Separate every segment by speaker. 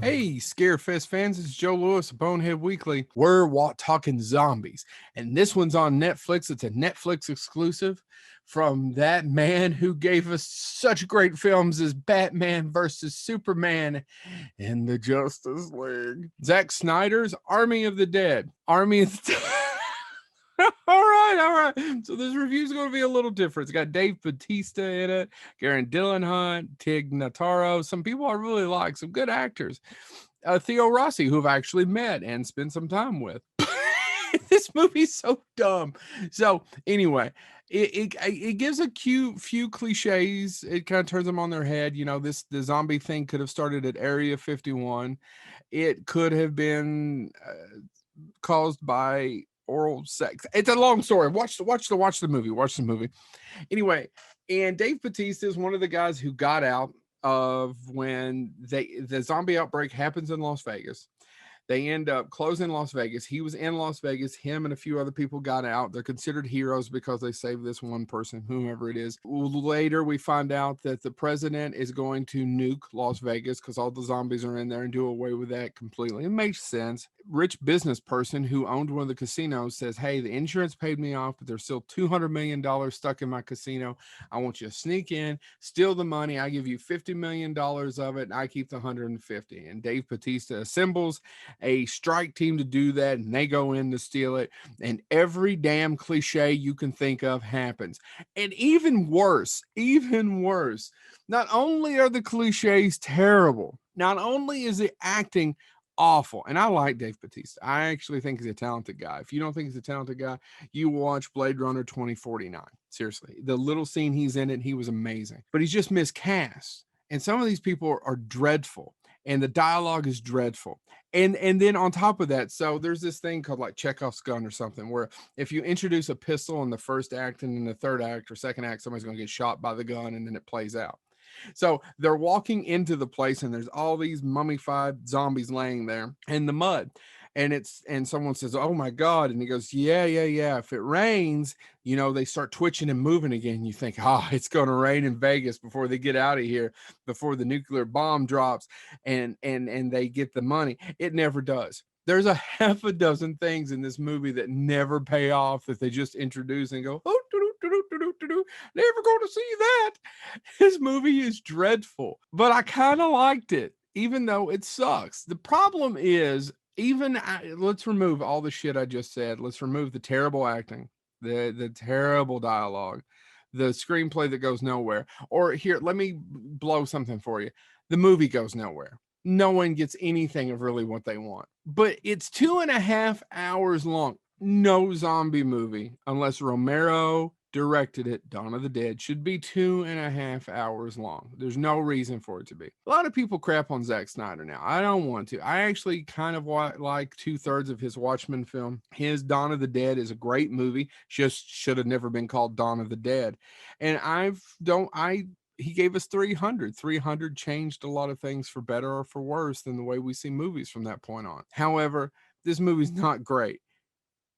Speaker 1: Hey, Scarefest fans, it's Joe Lewis of Bonehead Weekly. We're talking zombies, and this one's on Netflix. It's a Netflix exclusive from that man who gave us such great films as Batman versus Superman and the Justice League. Zack Snyder's Army of the Dead. Army of the all right. So this review is going to be a little different. It's got Dave Bautista in it, Garen Dillon, Tig Notaro, some people I really like, some good actors. Theo Rossi, who I've actually met and spent some time with. This movie's so dumb. So anyway, it gives a few cliches. It kind of turns them on their head. You know, the zombie thing could have started at Area 51. It could have been caused by oral sex. It's a long story. Watch the movie. Anyway, and Dave Bautista is one of the guys who got out of when the zombie outbreak happens in Las Vegas. They end up closing Las Vegas. He was in Las Vegas. Him and a few other people got out. They're considered heroes because they saved this one person, whomever it is. Later, we find out that the president is going to nuke Las Vegas because all the zombies are in there and do away with that completely. It makes sense. Rich business person who owned one of the casinos says, hey, the insurance paid me off, but there's still $200 million stuck in my casino. I want you to sneak in, steal the money. I give you $50 million of it, and I keep the 150. And Dave Bautista assembles a strike team to do that, and they go in to steal it, and every damn cliche you can think of happens. And even worse, not only are the cliches terrible, not only is the acting awful, and I like Dave Bautista. I actually think he's a talented guy. If you don't think he's a talented guy, you watch Blade Runner 2049. Seriously, the little scene he's in it, he was amazing, but he's just miscast. And some of these people are dreadful, and the dialogue is dreadful. And then on top of that, so there's this thing called like Chekhov's gun or something, where if you introduce a pistol in the first act and in the third act or second act, somebody's going to get shot by the gun, and then it plays out. So they're walking into the place, and there's all these mummified zombies laying there in the mud. And someone says, oh my God. And he goes, yeah. If it rains, you know, they start twitching and moving again. You think, it's going to rain in Vegas before they get out of here, before the nuclear bomb drops and they get the money. It never does. There's a half a dozen things in this movie that never pay off, that they just introduce and go, never going to see that. This movie is dreadful, but I kind of liked it, even though it sucks. The problem is, let's remove all the shit I just said. Let's remove the terrible acting, the terrible dialogue, the screenplay that goes nowhere. Or here, let me blow something for you. The movie goes nowhere. No one gets anything of really what they want. But it's 2.5 hours long. No zombie movie, unless Romero directed it, Dawn of the Dead, should be 2.5 hours long. There's no reason for it to be. A lot of people crap on Zack Snyder now. I don't want to. I actually kind of like 2/3 of his Watchmen film. His Dawn of the Dead is a great movie. Just should have never been called Dawn of the Dead. And he gave us 300. 300 changed a lot of things for better or for worse than the way we see movies from that point on. However, this movie's not great.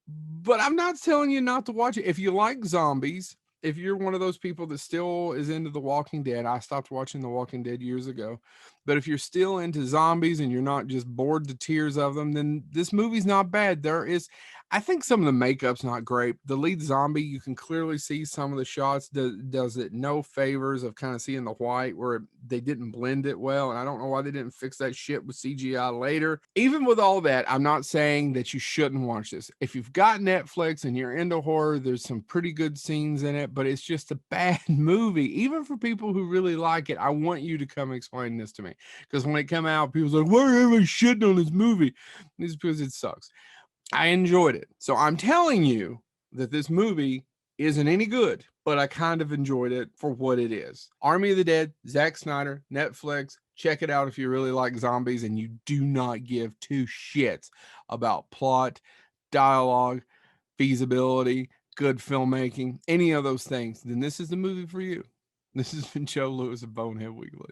Speaker 1: But I'm not telling you not to watch it. If you like zombies, if you're one of those people that still is into The Walking Dead, I stopped watching The Walking Dead years ago. But if you're still into zombies and you're not just bored to tears of them, then this movie's not bad. I think some of the makeup's not great. The lead zombie, you can clearly see some of the shots does it no favors of kind of seeing the white where they didn't blend it well. And I don't know why they didn't fix that shit with CGI later. Even with all that, I'm not saying that you shouldn't watch this. If you've got Netflix and you're into horror, there's some pretty good scenes in it, but it's just a bad movie. Even for people who really like it, I want you to come explain this to me. Because when it came out, people's like, why are everybody shitting on this movie? It's because it sucks. I enjoyed it. So I'm telling you that this movie isn't any good, but I kind of enjoyed it for what it is. Army of the Dead, Zack Snyder, Netflix. Check it out if you really like zombies and you do not give two shits about plot, dialogue, feasibility, good filmmaking, any of those things, then this is the movie for you. This has been Joe Lewis of Bonehead Weekly.